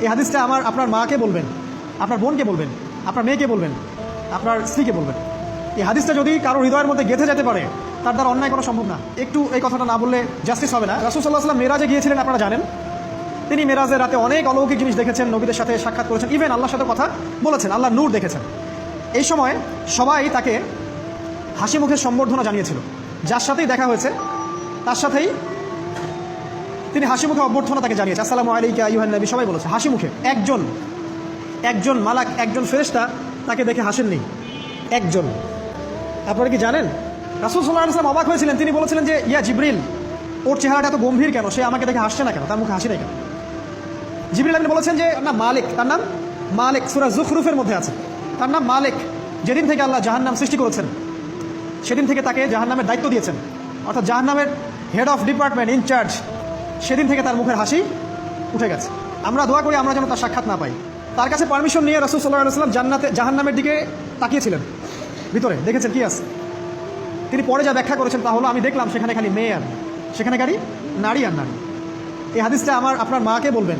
এই হাদিসটা আপনার মাকে বলবেন, আপনার বোনকে বলবেন, আপনার মেয়েকে বলবেন, আপনার স্ত্রীকে বলবেন। এই হাদিসটা যদি কারো হৃদয়ের মধ্যে গেঁথে যেতে পারে, তার দ্বারা অন্যায় করা সম্ভব না। একটু এই কথাটা না বললে জাস্টিস হবে না। রাসূল সাল্লাল্লাহু আলাইহি ওয়াসাল্লাম মেরাজে গিয়েছিলেন, আপনারা জানেন। তিনি মেরাজের রাতে অনেক অলৌকিক জিনিস দেখেছেন, নবীদের সাথে সাক্ষাৎ করেছেন, ইভেন আল্লাহর সাথে কথা বলেছেন, আল্লাহর নূর দেখেছেন। এই সময় সবাই তাকে হাসি মুখে সম্বর্ধনা জানিয়েছিল। যার সাথেই দেখা হয়েছে তার সাথেই তিনি হাসি মুখে অভ্যর্থনা তাকে জানিয়েছে, আসসালামু আলাইকা আইয়ুহান নবী, সবাই বলেছে হাসি মুখে। একজন মালাক, একজন ফেরেশতা তাকে দেখে হাসেননি, একজন। আপনারা কি জানেন? রাসূল সাল্লাল্লাহু আলাইহি ওয়াসাল্লাম অবাক হয়েছিলেন। তিনি বলেছিলেন যে, ইয়া জিবরিল, ওর চেহারাটা এত গম্ভীর কেন? সে আমাকে দেখে হাসছে না কেন? তার মুখে হাসি নেই কেন? জিবরিল আমিন বলেছেন যে না, মালিক, তার নাম মালিক, সূরা যুখরুফের মধ্যে আছে, তার নাম মালিক। যেদিন থেকে আল্লাহ জাহান্নাম সৃষ্টি করেছেন, সেদিন থেকে তাকে জাহান্নামের দায়িত্ব দিয়েছেন, অর্থাৎ জাহান্নামের হেড অফ ডিপার্টমেন্ট, ইনচার্জ। সেদিন থেকে তার মুখের হাসি উঠে গেছে। আমরা দোয়া করি আমরা যেন তার সাক্ষাৎ না পাই। তার কাছে পারমিশন নিয়ে রাসূল সাল্লাল্লাহু আলাইহি ওয়াসাল্লাম জাহান্নামের দিকে তাকিয়েছিলেন, ভিতরে দেখেছেন কি আছে। তিনি পরে যা ব্যাখ্যা করেছেন তা হলো, আমি দেখলাম সেখানে খালি মেয়ে আর সেখানে খালি নারী আর নারী। এই হাদিসটা আপনার মাকে বলবেন,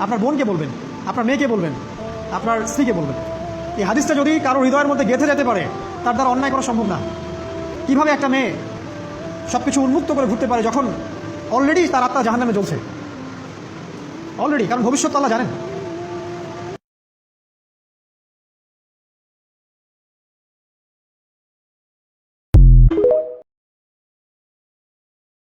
আপনার বোনকে বলবেন, আপনার মেয়েকে বলবেন, আপনার স্ত্রীকে বলবেন। এই হাদিসটা যদি কারো হৃদয়ের মধ্যে গেঁথে যেতে পারে, তার দ্বারা অন্যায় করা সম্ভব না। কীভাবে একটা মেয়ে সব কিছু উন্মুক্ত করে ঘুরতে পারে যখন অলরেডি তার আত্মা জাহান্নামে জ্বলছে, অলরেডি, কারণ ভবিষ্যৎ আল্লাহ জানেন।